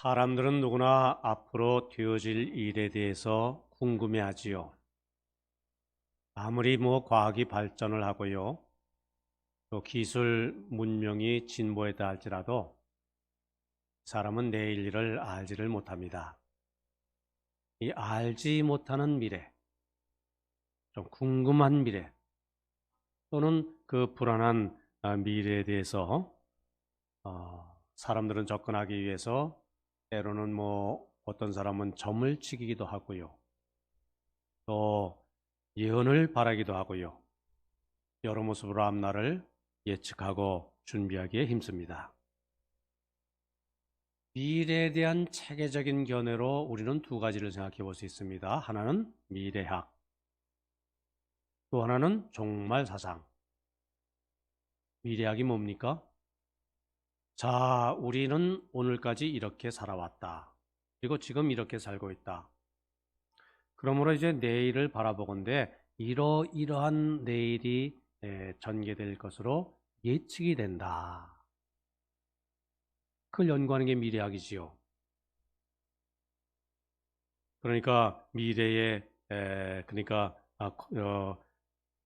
사람들은 누구나 앞으로 되어질 일에 대해서 궁금해하지요. 아무리 과학이 발전을 하고요, 또 기술 문명이 진보했다 할지라도 사람은 내일 일을 알지를 못합니다. 이 알지 못하는 미래, 좀 궁금한 미래, 또는 그 불안한 미래에 대해서 사람들은 접근하기 위해서 때로는 어떤 사람은 점을 치기도 하고요. 또 예언을 바라기도 하고요. 여러 모습으로 앞날을 예측하고 준비하기에 힘씁니다. 미래에 대한 체계적인 견해로 우리는 두 가지를 생각해 볼 수 있습니다. 하나는 미래학, 또 하나는 종말사상. 미래학이 뭡니까? 자, 우리는 오늘까지 이렇게 살아왔다. 그리고 지금 이렇게 살고 있다. 그러므로 이제 내일을 바라보건대 이러이러한 내일이 전개될 것으로 예측이 된다. 그걸 연구하는 게 미래학이지요. 그러니까 미래에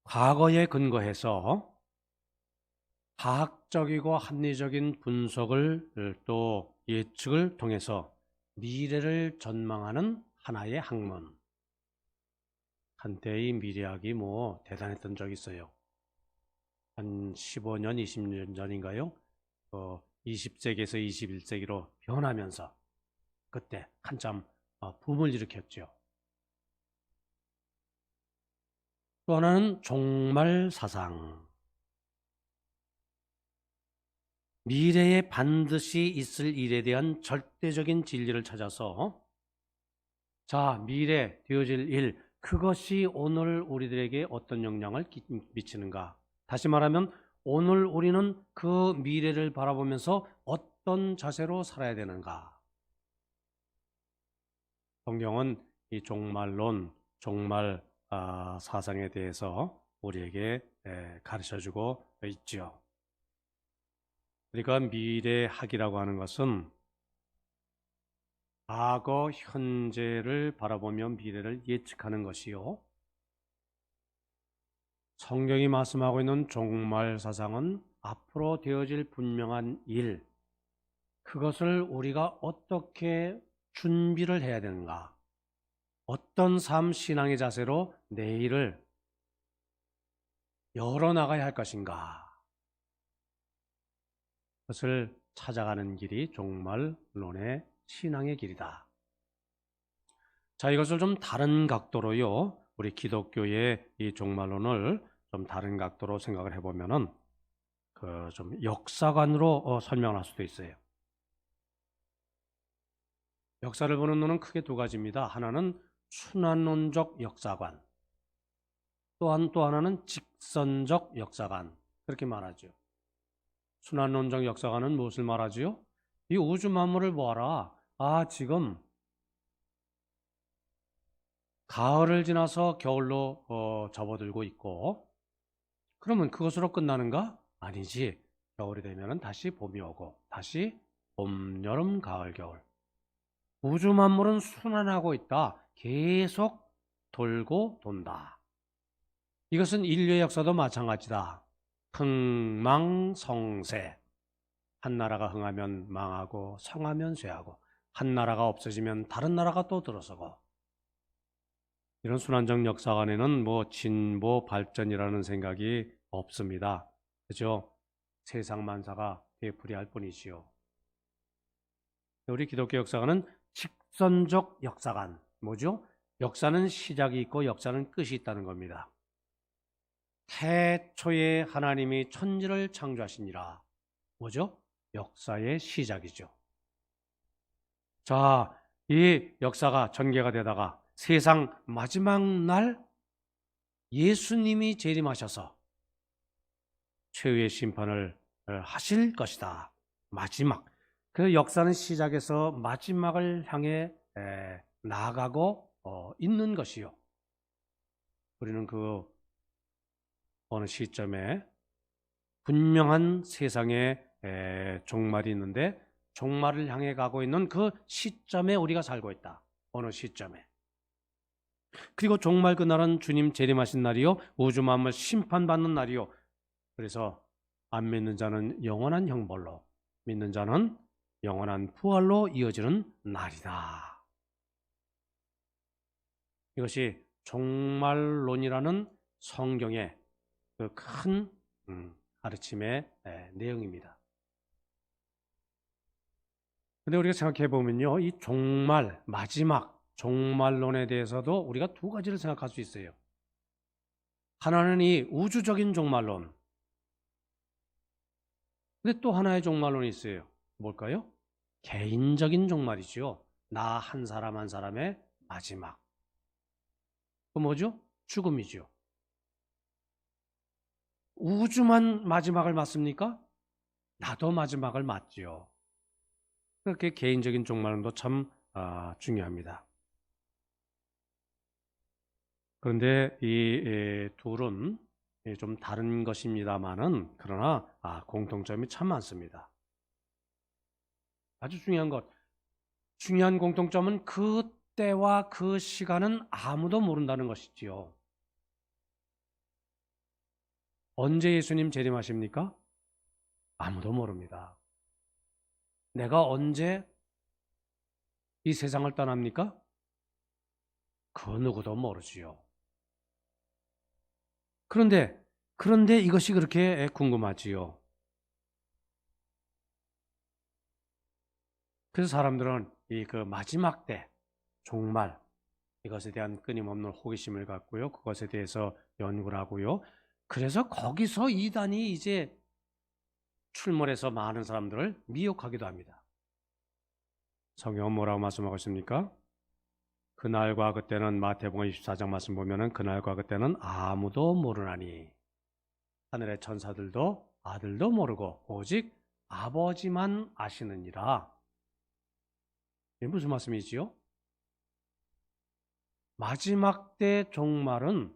과거에 근거해서 과학적이고 합리적인 분석을 또 예측을 통해서 미래를 전망하는 하나의 학문. 한때의 미래학이 대단했던 적이 있어요. 한 15년, 20년 전인가요? 20세기에서 21세기로 변하면서 그때 한참 붐을 일으켰죠. 또 하나는 종말사상. 미래에 반드시 있을 일에 대한 절대적인 진리를 찾아서 자, 미래 되어질 일, 그것이 오늘 우리들에게 어떤 영향을 미치는가. 다시 말하면 오늘 우리는 그 미래를 바라보면서 어떤 자세로 살아야 되는가. 성경은 이 종말론, 종말 사상에 대해서 우리에게 가르쳐주고 있죠. 그러니까 미래학이라고 하는 것은 과거, 현재를 바라보며 미래를 예측하는 것이요. 성경이 말씀하고 있는 종말 사상은 앞으로 되어질 분명한 일, 그것을 우리가 어떻게 준비를 해야 되는가, 어떤 삶 신앙의 자세로 내일을 열어나가야 할 것인가, 그것을 찾아가는 길이 종말론의 신앙의 길이다. 자, 이것을 좀 다른 각도로요, 우리 기독교의 이 종말론을 좀 다른 각도로 생각을 해보면은 좀 역사관으로 설명할 수도 있어요. 역사를 보는 눈은 크게 두 가지입니다. 하나는 순환론적 역사관, 또 하나는 직선적 역사관, 그렇게 말하죠. 순환론적 역사관은 무엇을 말하지요? 이 우주 만물을 보아라. 지금 가을을 지나서 겨울로 접어들고 있고, 그러면 그것으로 끝나는가? 아니지. 겨울이 되면 다시 봄이 오고, 다시 봄, 여름, 가을, 겨울. 우주 만물은 순환하고 있다. 계속 돌고 돈다. 이것은 인류의 역사도 마찬가지다. 흥망성쇠. 한 나라가 흥하면 망하고 성하면 쇠하고, 한 나라가 없어지면 다른 나라가 또 들어서고, 이런 순환적 역사관에는 진보 발전이라는 생각이 없습니다. 그죠? 세상 만사가 되풀이할 뿐이지요. 우리 기독교 역사관은 직선적 역사관. 뭐죠? 역사는 시작이 있고 역사는 끝이 있다는 겁니다. 태초에 하나님이 천지를 창조하시니라. 뭐죠? 역사의 시작이죠. 자, 이 역사가 전개가 되다가 세상 마지막 날 예수님이 재림하셔서 최후의 심판을 하실 것이다. 마지막. 그 역사는 시작해서 마지막을 향해 나아가고 있는 것이요. 우리는 그 어느 시점에 분명한 세상의 종말이 있는데 종말을 향해 가고 있는 그 시점에 우리가 살고 있다. 어느 시점에. 그리고 종말 그날은 주님 재림하신 날이요, 우주 만물 심판받는 날이요. 그래서 안 믿는 자는 영원한 형벌로, 믿는 자는 영원한 부활로 이어지는 날이다. 이것이 종말론이라는 성경의 그 큰 가르침의 내용입니다. 근데 우리가 생각해 보면요, 이 종말, 마지막 종말론에 대해서도 우리가 두 가지를 생각할 수 있어요. 하나는 이 우주적인 종말론, 근데 또 하나의 종말론이 있어요. 뭘까요? 개인적인 종말이죠. 나 한 사람 한 사람의 마지막. 그 뭐죠? 죽음이죠. 우주만 마지막을 맞습니까? 나도 마지막을 맞지요. 그렇게 개인적인 종말론도 참 중요합니다. 그런데 이 둘은 좀 다른 것입니다만은, 그러나 공통점이 참 많습니다. 아주 중요한 공통점은 그 때와 그 시간은 아무도 모른다는 것이지요. 언제 예수님 재림하십니까? 아무도 모릅니다. 내가 언제 이 세상을 떠납니까? 그 누구도 모르지요. 그런데 이것이 그렇게 궁금하지요. 그래서 사람들은 이 그 마지막 때, 종말, 이것에 대한 끊임없는 호기심을 갖고요, 그것에 대해서 연구를 하고요. 그래서 거기서 이단이 이제 출몰해서 많은 사람들을 미혹하기도 합니다. 성경은 뭐라고 말씀하고 있습니까? 그날과 그때는, 마태복음 24장 말씀 보면은 그날과 그때는 아무도 모르나니 하늘의 천사들도 아들도 모르고 오직 아버지만 아시느니라. 이게 무슨 말씀이지요? 마지막 때 종말은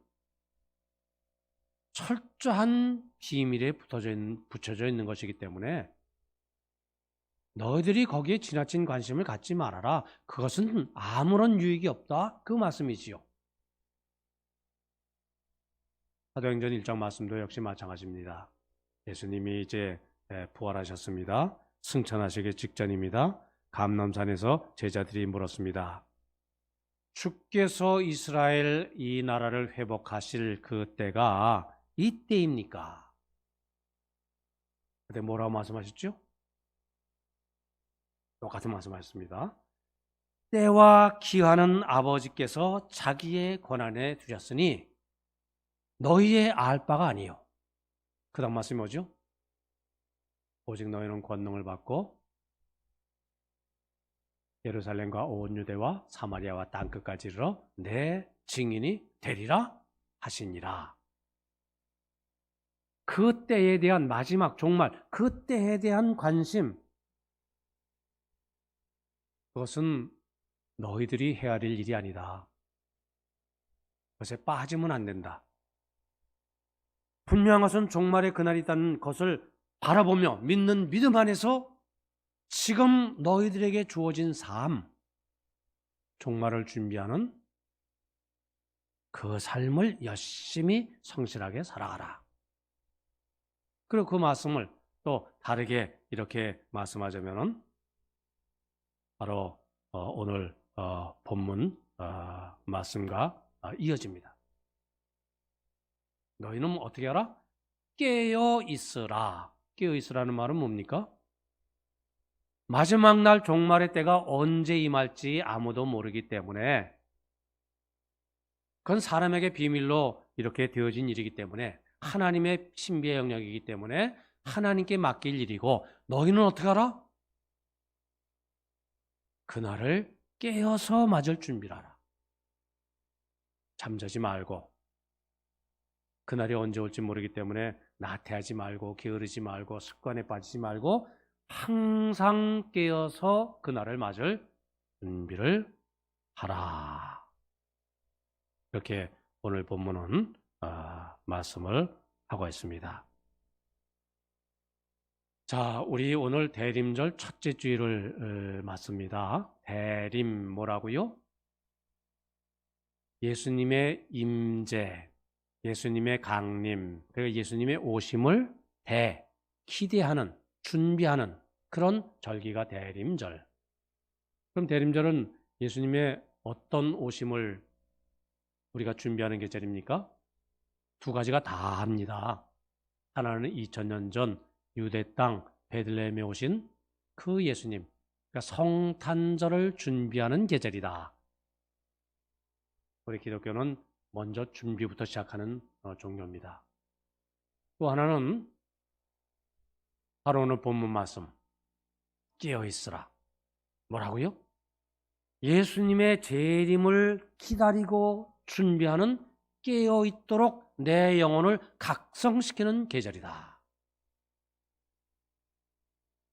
철저한 비밀에 붙여져 있는 것이기 때문에 너희들이 거기에 지나친 관심을 갖지 말아라. 그것은 아무런 유익이 없다. 그 말씀이지요. 사도행전 1장 말씀도 역시 마찬가지입니다. 예수님이 이제 부활하셨습니다. 승천하시기 직전입니다. 감람산에서 제자들이 물었습니다. 주께서 이스라엘 이 나라를 회복하실 그 때가 이때입니까? 그때 뭐라고 말씀하셨죠? 똑같은 말씀하셨습니다. 때와 기한은 아버지께서 자기의 권한에 두셨으니 너희의 알 바가 아니요. 그 다음 말씀이 뭐죠? 오직 너희는 권능을 받고 예루살렘과 온 유대와 사마리아와 땅끝까지 이르러 내 증인이 되리라 하시니라. 그 때에 대한 마지막 종말, 그 때에 대한 관심, 그것은 너희들이 헤아릴 일이 아니다. 그것에 빠지면 안 된다. 분명한 것은 종말의 그날이 있다는 것을 바라보며 믿는 믿음 안에서 지금 너희들에게 주어진 삶, 종말을 준비하는 그 삶을 열심히 성실하게 살아가라. 그리고 그 말씀을 또 다르게 이렇게 말씀하자면은 바로 오늘 본문 말씀과 이어집니다. 너희는 어떻게 하라? 깨어 있으라. 깨어 있으라는 말은 뭡니까? 마지막 날 종말의 때가 언제 임할지 아무도 모르기 때문에, 그건 사람에게 비밀로 이렇게 되어진 일이기 때문에, 하나님의 신비의 영역이기 때문에 하나님께 맡길 일이고, 너희는 어떻게 하라? 그날을 깨어서 맞을 준비를 하라. 잠자지 말고, 그날이 언제 올지 모르기 때문에 나태하지 말고, 게으르지 말고, 습관에 빠지지 말고 항상 깨어서 그날을 맞을 준비를 하라. 이렇게 오늘 본문은 말씀을 하고 있습니다. 자, 우리 오늘 대림절 첫째 주일을 맞습니다. 대림 뭐라고요? 예수님의 임재, 예수님의 강림, 그리고 예수님의 오심을 기대하는, 준비하는 그런 절기가 대림절. 그럼 대림절은 예수님의 어떤 오심을 우리가 준비하는 계절입니까? 두 가지가 다 합니다. 하나는 2000년 전 유대 땅 베들레헴에 오신 그 예수님, 그러니까 성탄절을 준비하는 계절이다. 우리 기독교는 먼저 준비부터 시작하는 종교입니다. 또 하나는 바로 오늘 본문 말씀, 깨어있으라. 뭐라고요? 예수님의 재림을 기다리고 준비하는 깨어있도록 내 영혼을 각성시키는 계절이다.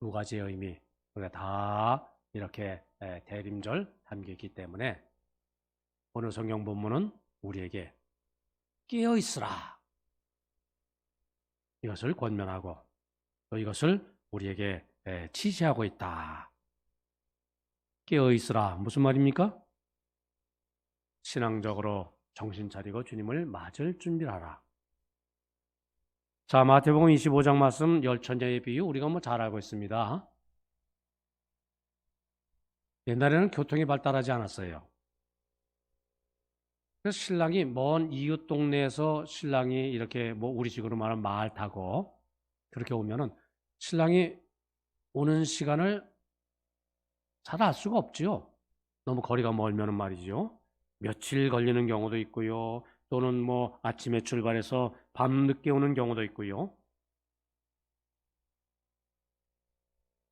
두 가지의 의미, 우리가 다 이렇게 대림절 담기기 때문에 오늘 성경 본문은 우리에게 깨어있으라. 이것을 권면하고 또 이것을 우리에게 지시하고 있다. 깨어있으라. 무슨 말입니까? 신앙적으로 정신 차리고 주님을 맞을 준비를 하라. 자, 마태복음 25장 말씀 열처녀의 비유 우리가 뭐 잘 알고 있습니다. 옛날에는 교통이 발달하지 않았어요. 그래서 신랑이 먼 이웃 동네에서 신랑이 이렇게 뭐 우리식으로 말하면 말 타고 그렇게 오면은 신랑이 오는 시간을 잘 알 수가 없지요. 너무 거리가 멀면은 말이죠. 며칠 걸리는 경우도 있고요. 또는 뭐 아침에 출발해서 밤 늦게 오는 경우도 있고요.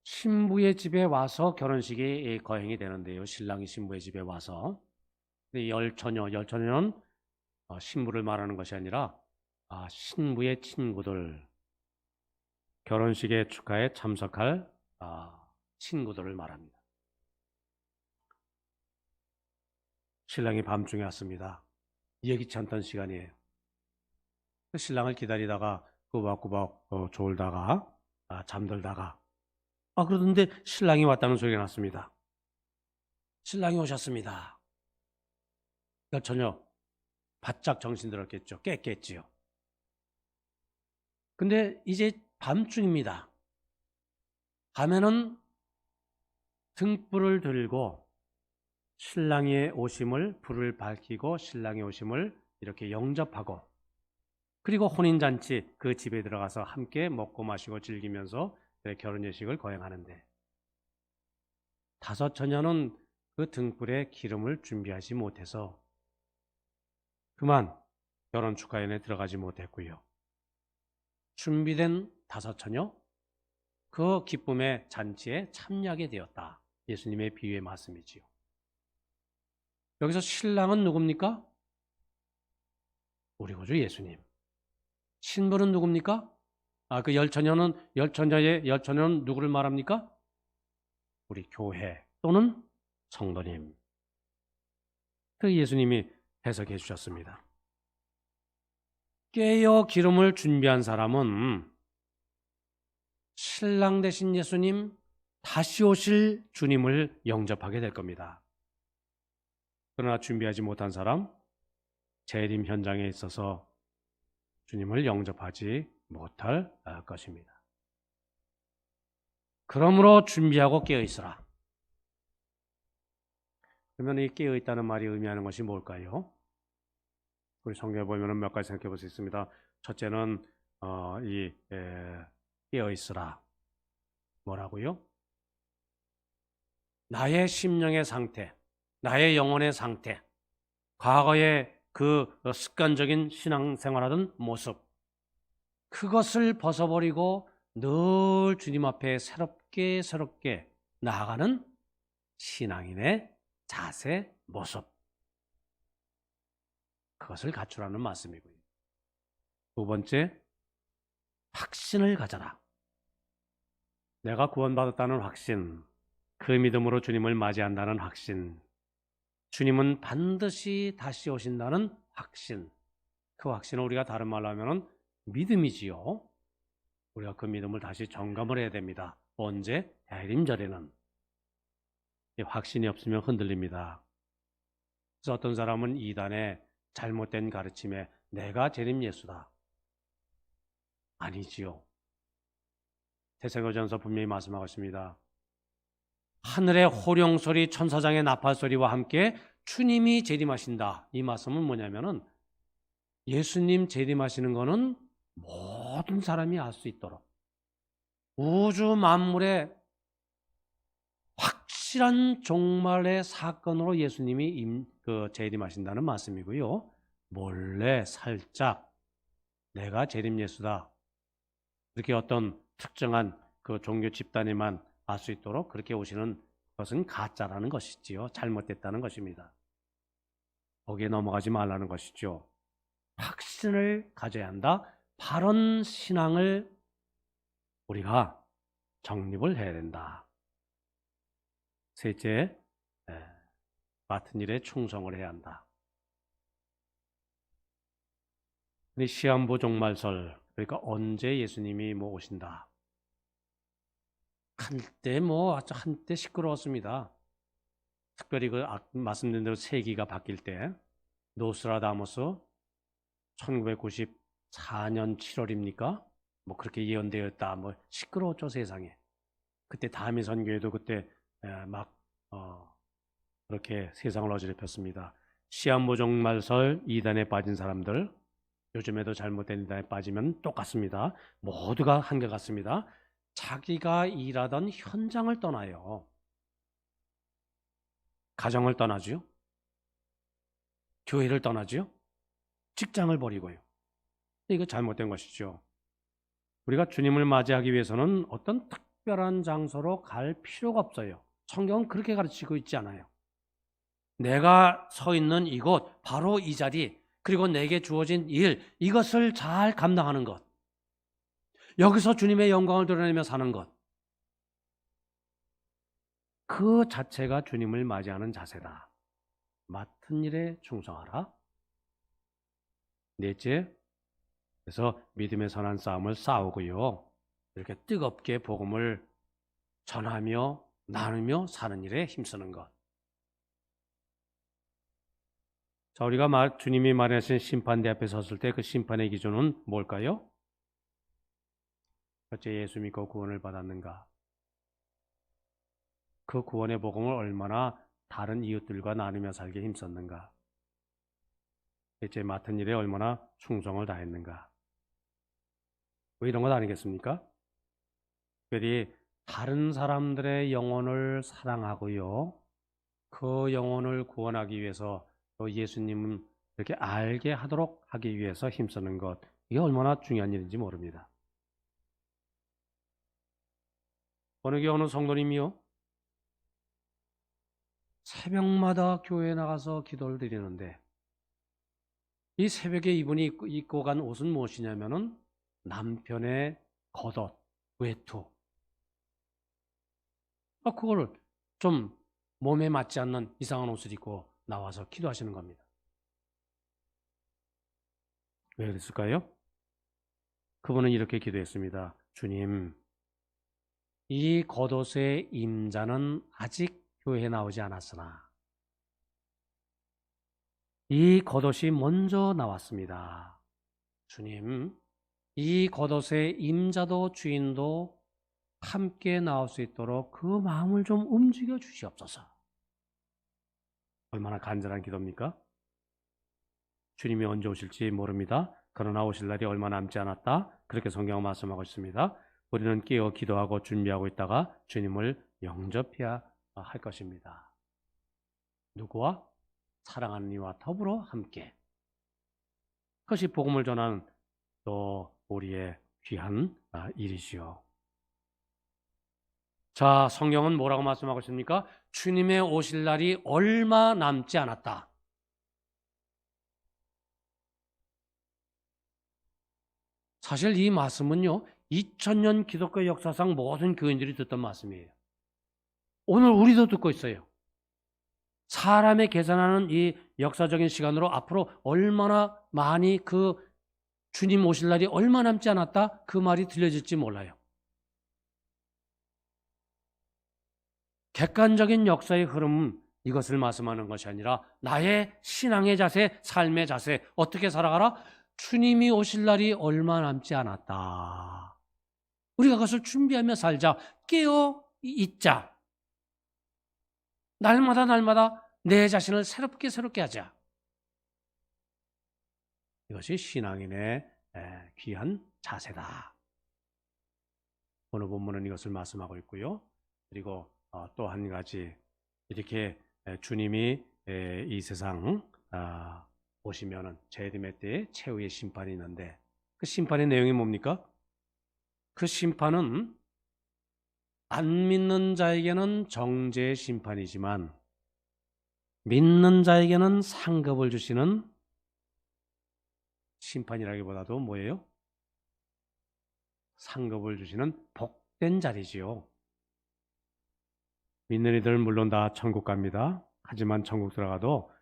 신부의 집에 와서 결혼식이 거행이 되는데요. 신랑이 신부의 집에 와서. 열처녀는 신부를 말하는 것이 아니라 신부의 친구들, 결혼식의 축하에 참석할 친구들을 말합니다. 신랑이 밤중에 왔습니다. 예기치 않던 시간이에요. 신랑을 기다리다가 꾸벅꾸벅 졸다가 잠들다가 그러던데 신랑이 왔다는 소리가 났습니다. 신랑이 오셨습니다. 열처녀 바짝 정신 들었겠죠. 깼겠지요. 근데 이제 밤중입니다. 밤에는 등불을 들고 신랑의 오심을 불을 밝히고 신랑의 오심을 이렇게 영접하고 그리고 혼인잔치 그 집에 들어가서 함께 먹고 마시고 즐기면서 결혼예식을 거행하는데 다섯 처녀는 그 등불에 기름을 준비하지 못해서 그만 결혼 축하연에 들어가지 못했고요. 준비된 다섯 처녀 그 기쁨의 잔치에 참여하게 되었다. 예수님의 비유의 말씀이지요. 여기서 신랑은 누굽니까? 우리 구주 예수님. 신부는 누굽니까? 그 열처녀는 누구를 말합니까? 우리 교회 또는 성도님. 그 예수님이 해석해 주셨습니다. 깨어 기름을 준비한 사람은 신랑 되신 예수님, 다시 오실 주님을 영접하게 될 겁니다. 그러나 준비하지 못한 사람, 재림 현장에 있어서 주님을 영접하지 못할 것입니다. 그러므로 준비하고 깨어있으라. 그러면 이 깨어있다는 말이 의미하는 것이 뭘까요? 우리 성경에 보면 몇 가지 생각해 볼 수 있습니다. 첫째는 깨어있으라. 뭐라고요? 나의 심령의 상태, 나의 영혼의 상태, 과거의 그 습관적인 신앙생활하던 모습, 그것을 벗어버리고 늘 주님 앞에 새롭게 나아가는 신앙인의 자세, 모습, 그것을 갖추라는 말씀이고요. 두 번째, 확신을 가져라. 내가 구원받았다는 확신, 그 믿음으로 주님을 맞이한다는 확신, 주님은 반드시 다시 오신다는 확신, 그 확신을 우리가 다른 말로 하면 믿음이지요. 우리가 그 믿음을 다시 점검을 해야 됩니다. 언제? 대림절에는. 확신이 없으면 흔들립니다. 그래서 어떤 사람은 이단의 잘못된 가르침에 내가 재림 예수다. 아니지요. 데살로니가전서 분명히 말씀하고 있습니다. 하늘의 호령소리, 천사장의 나팔소리와 함께 주님이 재림하신다. 이 말씀은 뭐냐면은 예수님 재림하시는 거는 모든 사람이 알 수 있도록 우주 만물의 확실한 종말의 사건으로 예수님이 재림하신다는 말씀이고요. 몰래 살짝 내가 재림 예수다. 그렇게 어떤 특정한 그 종교 집단에만 알 수 있도록 그렇게 오시는 것은 가짜라는 것이지요. 잘못됐다는 것입니다. 거기에 넘어가지 말라는 것이죠. 확신을 가져야 한다. 바른 신앙을 우리가 정립을 해야 된다. 셋째, 맡은 일에 충성을 해야 한다. 시한부 종말설, 그러니까 언제 예수님이 오신다. 한때 시끄러웠습니다. 특별히 말씀드린 대로 세기가 바뀔 때 노스트라다무스 1994년 7월입니까? 그렇게 예언되었다. 시끄러웠죠, 세상에. 그때 다미 선교회도 그때 그렇게 세상을 어지럽혔습니다. 시한부 종말설 이단에 빠진 사람들, 요즘에도 잘못된 이단에 빠지면 똑같습니다. 모두가 한결같습니다. 자기가 일하던 현장을 떠나요. 가정을 떠나죠. 교회를 떠나죠. 직장을 버리고요. 이거 잘못된 것이죠. 우리가 주님을 맞이하기 위해서는 어떤 특별한 장소로 갈 필요가 없어요. 성경은 그렇게 가르치고 있지 않아요. 내가 서 있는 이곳, 바로 이 자리, 그리고 내게 주어진 일, 이것을 잘 감당하는 것. 여기서 주님의 영광을 드러내며 사는 것. 그 자체가 주님을 맞이하는 자세다. 맡은 일에 충성하라. 넷째, 그래서 믿음의 선한 싸움을 싸우고요. 이렇게 뜨겁게 복음을 전하며 나누며 사는 일에 힘쓰는 것. 자, 우리가 주님이 말하신 심판대 앞에 섰을 때 그 심판의 기준은 뭘까요? 첫째, 예수 믿고 구원을 받았는가? 그 구원의 복음을 얼마나 다른 이웃들과 나누며 살게 힘썼는가? 셋째, 맡은 일에 얼마나 충성을 다했는가? 이런 것 아니겠습니까? 특별히 다른 사람들의 영혼을 사랑하고요. 그 영혼을 구원하기 위해서 또 예수님은 이렇게 알게 하도록 하기 위해서 힘쓰는 것. 이게 얼마나 중요한 일인지 모릅니다. 어느 성도님이요? 새벽마다 교회에 나가서 기도를 드리는데 이 새벽에 이분이 입고 간 옷은 무엇이냐면은 남편의 겉옷, 외투. 그거를 좀 몸에 맞지 않는 이상한 옷을 입고 나와서 기도하시는 겁니다. 왜 그랬을까요? 그분은 이렇게 기도했습니다. 주님, 이 겉옷의 임자는 아직 교회에 나오지 않았으나 이 겉옷이 먼저 나왔습니다. 주님, 이 겉옷의 임자도 주인도 함께 나올 수 있도록 그 마음을 좀 움직여 주시옵소서. 얼마나 간절한 기도입니까? 주님이 언제 오실지 모릅니다. 그러나 오실 날이 얼마 남지 않았다. 그렇게 성경은 말씀하고 있습니다. 우리는 깨어 기도하고 준비하고 있다가 주님을 영접해야 할 것입니다. 누구와? 사랑하는 이와 더불어 함께. 그것이 복음을 전하는 또 우리의 귀한 일이지요. 자, 성경은 뭐라고 말씀하고 있습니까? 주님의 오실 날이 얼마 남지 않았다. 사실 이 말씀은요, 2000년 기독교 역사상 모든 교인들이 듣던 말씀이에요. 오늘 우리도 듣고 있어요. 사람의 계산하는 이 역사적인 시간으로 앞으로 얼마나 많이 그 주님 오실 날이 얼마 남지 않았다? 그 말이 들려질지 몰라요. 객관적인 역사의 흐름, 이것을 말씀하는 것이 아니라 나의 신앙의 자세, 삶의 자세, 어떻게 살아가라? 주님이 오실 날이 얼마 남지 않았다. 우리가 그것을 준비하며 살자. 깨어 있자. 날마다 내 자신을 새롭게 하자. 이것이 신앙인의 귀한 자세다. 오늘 본문은 이것을 말씀하고 있고요. 그리고 또 한 가지, 이렇게 주님이 이 세상 오시면은 재림의 때에 최후의 심판이 있는데, 그 심판의 내용이 뭡니까? 그 심판은 안 믿는 자에게는 정죄의 심판이지만 믿는 자에게는 상급을 주시는 심판이라기보다도 뭐예요? 상급을 주시는 복된 자리지요. 믿는 이들은 물론 다 천국 갑니다. 하지만 천국 들어가도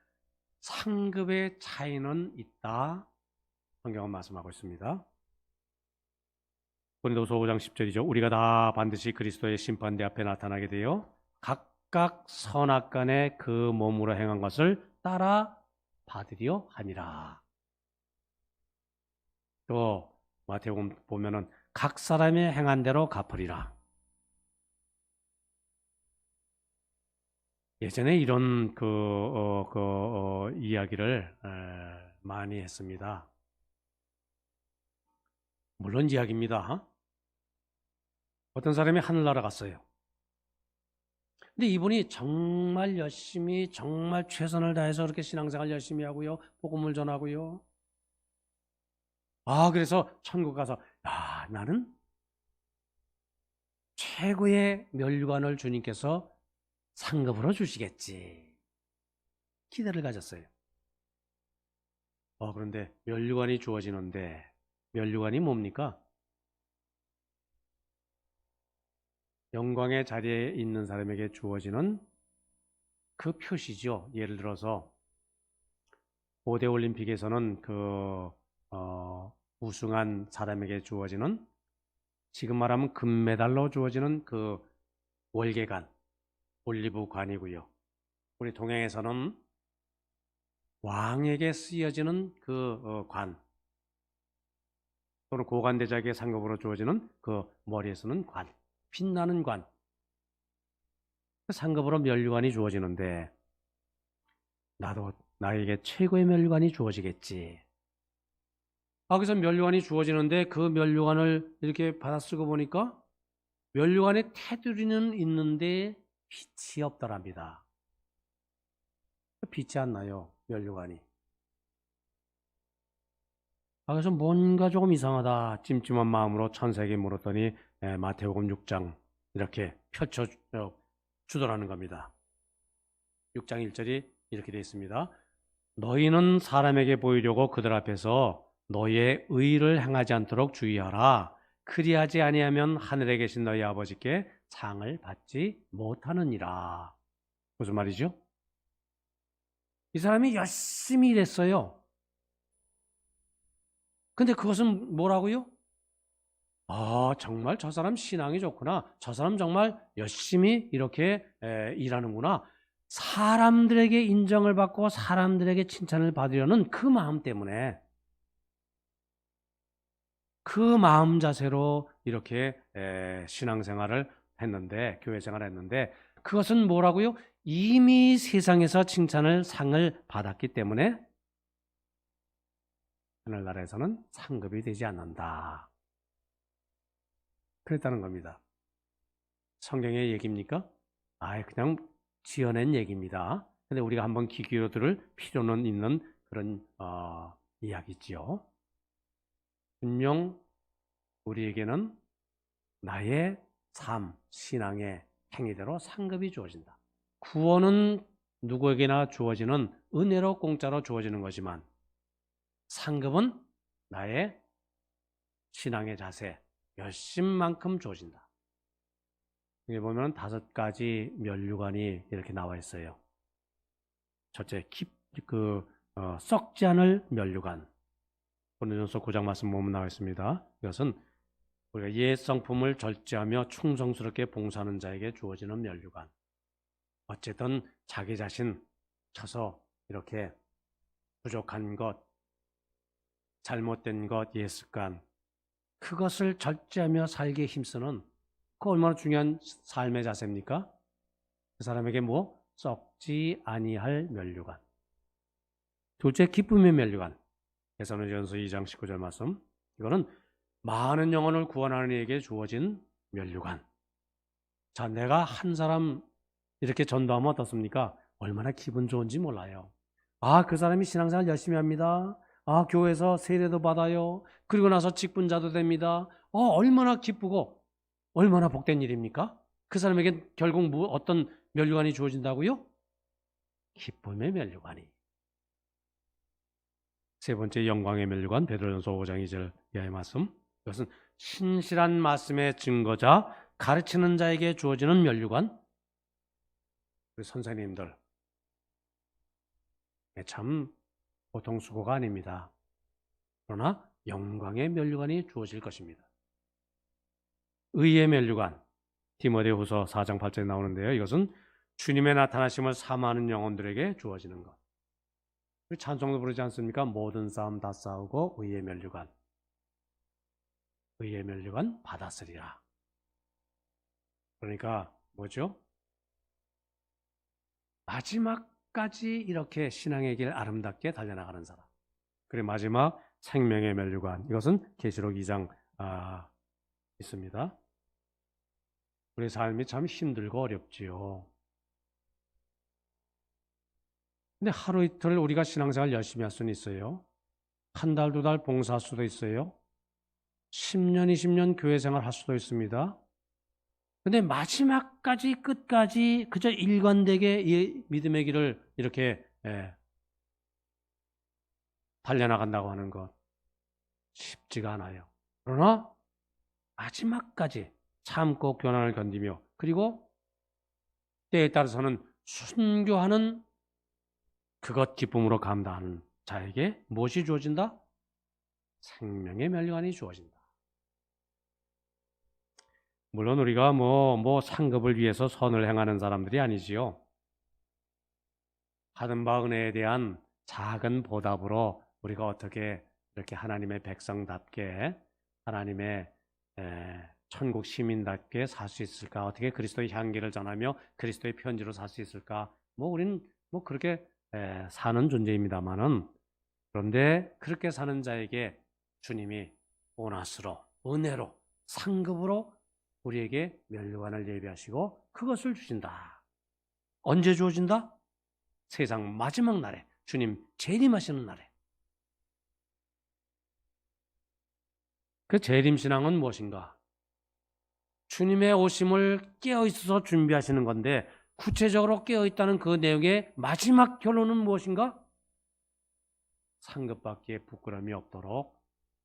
상급의 차이는 있다. 성경은 말씀하고 있습니다. 고린도서 5장 10절이죠. 우리가 다 반드시 그리스도의 심판대 앞에 나타나게 되어 각각 선악간에 그 몸으로 행한 것을 따라 받으려 하니라. 또 마태복음 보면은 각 사람이 행한 대로 갚으리라. 예전에 이런 이야기를 많이 했습니다. 물론 이야기입니다. 어떤 사람이 하늘나라 갔어요. 근데 이분이 정말 열심히, 정말 최선을 다해서 그렇게 신앙생활 열심히 하고요. 복음을 전하고요. 그래서 천국 가서 나는 최고의 멸류관을 주님께서 상급으로 주시겠지. 기대를 가졌어요. 그런데 멸류관이 주어지는데, 멸류관이 뭡니까? 영광의 자리에 있는 사람에게 주어지는 그 표시죠. 예를 들어서 고대 올림픽에서는 우승한 사람에게 주어지는, 지금 말하면 금메달로 주어지는 그 월계관, 올리브관이고요. 우리 동양에서는 왕에게 쓰여지는 그 관, 또는 고관대작의 상급으로 주어지는 그 머리에 쓰는 관, 빛나는 관, 그 상급으로 멸류관이 주어지는데, 나도 나에게 최고의 멸류관이 주어지겠지. 그래서 멸류관이 주어지는데, 그 멸류관을 이렇게 받아 쓰고 보니까 멸류관의 테두리는 있는데 빛이 없더랍니다. 빛이 안 나요, 멸류관이. 그래서 뭔가 조금 이상하다, 찜찜한 마음으로 천사에게 물었더니 마태복음 6장 이렇게 펼쳐 주더라는 겁니다. 6장 1절이 이렇게 되어 있습니다. 너희는 사람에게 보이려고 그들 앞에서 너희의 의를 행하지 않도록 주의하라. 그리하지 아니하면 하늘에 계신 너희 아버지께 상을 받지 못하느니라. 무슨 말이죠? 이 사람이 열심히 일했어요. 근데 그것은 뭐라고요? 정말 저 사람 신앙이 좋구나. 저 사람 정말 열심히 이렇게 일하는구나. 사람들에게 인정을 받고 사람들에게 칭찬을 받으려는 그 마음 때문에, 그 마음 자세로 이렇게 신앙생활을 했는데, 교회 생활을 했는데, 그것은 뭐라고요? 이미 세상에서 칭찬을, 상을 받았기 때문에 하늘나라에서는 상급이 되지 않는다. 그랬다는 겁니다. 성경의 얘기입니까? 그냥 지어낸 얘기입니다. 근데 우리가 한번 귀 기울여 들을 필요는 있는 그런 이야기지요. 분명 우리에게는 나의 삶, 신앙의 행위대로 상급이 주어진다. 구원은 누구에게나 주어지는 은혜로, 공짜로 주어지는 거지만, 상급은 나의 신앙의 자세, 열심만큼 주어진다. 여기 보면 5가지 멸류관이 이렇게 나와 있어요. 첫째, 썩지 않을 멸류관. 고린도전서 9장 말씀 보면 나와 있습니다. 이것은 우리가 옛 성품을 절제하며 충성스럽게 봉사하는 자에게 주어지는 면류관. 어쨌든 자기 자신 쳐서 이렇게 부족한 것, 잘못된 것, 옛 습관, 그것을 절제하며 살기에 힘쓰는 그 얼마나 중요한 삶의 자세입니까? 그 사람에게 뭐 썩지 아니할 면류관. 둘째, 기쁨의 면류관. 데살로니가전서 2장 19절 말씀. 이거는 많은 영혼을 구원하는 이에게 주어진 면류관. 자, 내가 한 사람 이렇게 전도하면 어떻습니까? 얼마나 기분 좋은지 몰라요. 아, 그 사람이 신앙생활 열심히 합니다. 아, 교회에서 세례도 받아요. 그리고 나서 직분자도 됩니다. 얼마나 기쁘고 얼마나 복된 일입니까? 그 사람에게 결국 어떤 면류관이 주어진다고요? 기쁨의 면류관이. 세 번째, 영광의 면류관. 베드로전서 5장 2절 이하의 말씀. 이것은 신실한 말씀의 증거자, 가르치는 자에게 주어지는 면류관. 우리 선생님들 참 보통 수고가 아닙니다. 그러나 영광의 면류관이 주어질 것입니다. 의의 면류관. 디모데후서 4장 8절에 나오는데요. 이것은 주님의 나타나심을 사모하는 영혼들에게 주어지는 것. 찬송도 부르지 않습니까? 모든 싸움 다 싸우고 의의 면류관. 의의 면류관 받았으리라. 그러니까 뭐죠? 마지막까지 이렇게 신앙의 길 아름답게 달려나가는 사람. 그리고 마지막 생명의 면류관. 이것은 계시록 2장 있습니다. 우리 삶이 참 힘들고 어렵지요. 근데 하루 이틀 우리가 신앙생활 열심히 할 수는 있어요. 한 달, 두 달 봉사할 수도 있어요. 10년, 20년 교회 생활 할 수도 있습니다. 근데 마지막까지 끝까지 그저 일관되게 이 믿음의 길을 이렇게 달려나간다고 하는 것 쉽지가 않아요. 그러나 마지막까지 참고 고난을 견디며 그리고 때에 따라서는 순교하는 그것 기쁨으로 감당하는 자에게 무엇이 주어진다? 생명의 면류관이 주어진다. 물론 우리가 뭐 상급을 위해서 선을 행하는 사람들이 아니지요. 받은 바 은혜에 대한 작은 보답으로 우리가 어떻게 이렇게 하나님의 백성답게 하나님의 천국 시민답게 살 수 있을까? 어떻게 그리스도의 향기를 전하며 그리스도의 편지로 살 수 있을까? 우리는 그렇게 사는 존재입니다만은 그런데 그렇게 사는 자에게 주님이 보너스로 은혜로 상급으로 우리에게 면류관을 예비하시고 그것을 주신다. 언제 주어진다? 세상 마지막 날에 주님 재림하시는 날에. 그 재림신앙은 무엇인가? 주님의 오심을 깨어있어서 준비하시는 건데 구체적으로 깨어있다는 그 내용의 마지막 결론은 무엇인가? 상급받기에 부끄러움이 없도록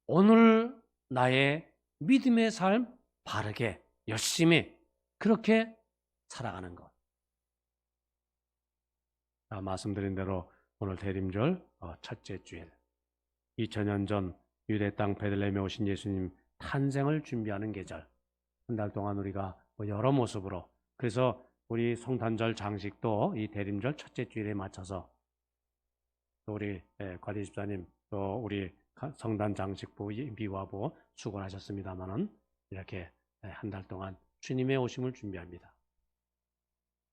오늘 나의 믿음의 삶 바르게 열심히 그렇게 살아가는 것. 말씀드린 대로 오늘 대림절 첫째 주일 2000년 전 유대 땅 베들레헴에 오신 예수님 탄생을 준비하는 계절. 한 달 동안 우리가 여러 모습으로 그래서 우리 성탄절 장식도 이 대림절 첫째 주일에 맞춰서 또 우리 과대 집사님 또 우리 성단 장식부 미화부 수고하셨습니다마는 이렇게 한 달 동안 주님의 오심을 준비합니다.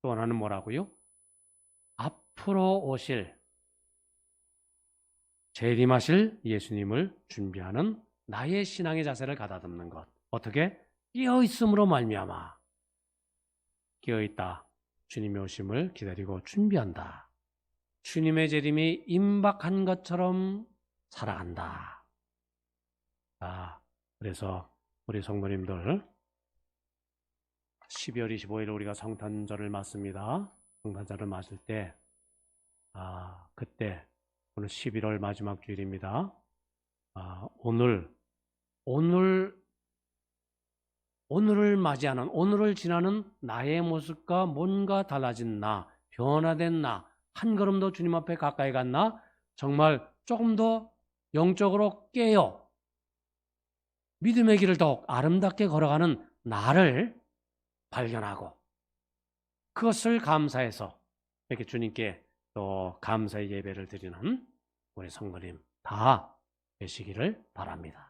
또 하나는 뭐라고요? 앞으로 오실 재림하실 예수님을 준비하는 나의 신앙의 자세를 가다듬는 것. 어떻게? 깨어있음으로 말미암아. 깨어있다. 주님의 오심을 기다리고 준비한다. 주님의 재림이 임박한 것처럼 살아간다. 그래서 우리 성도님들 12월 25일 우리가 성탄절을 맞습니다. 성탄절을 맞을 때 그때 오늘 11월 마지막 주일입니다. 오늘을 맞이하는 오늘을 지나는 나의 모습과 뭔가 달라진 나, 변화된 나, 한 걸음 더 주님 앞에 가까이 간 나, 정말 조금 더 영적으로 깨어 믿음의 길을 더욱 아름답게 걸어가는 나를 발견하고 그것을 감사해서 이렇게 주님께 또 감사의 예배를 드리는 우리 성도님 다 되시기를 바랍니다.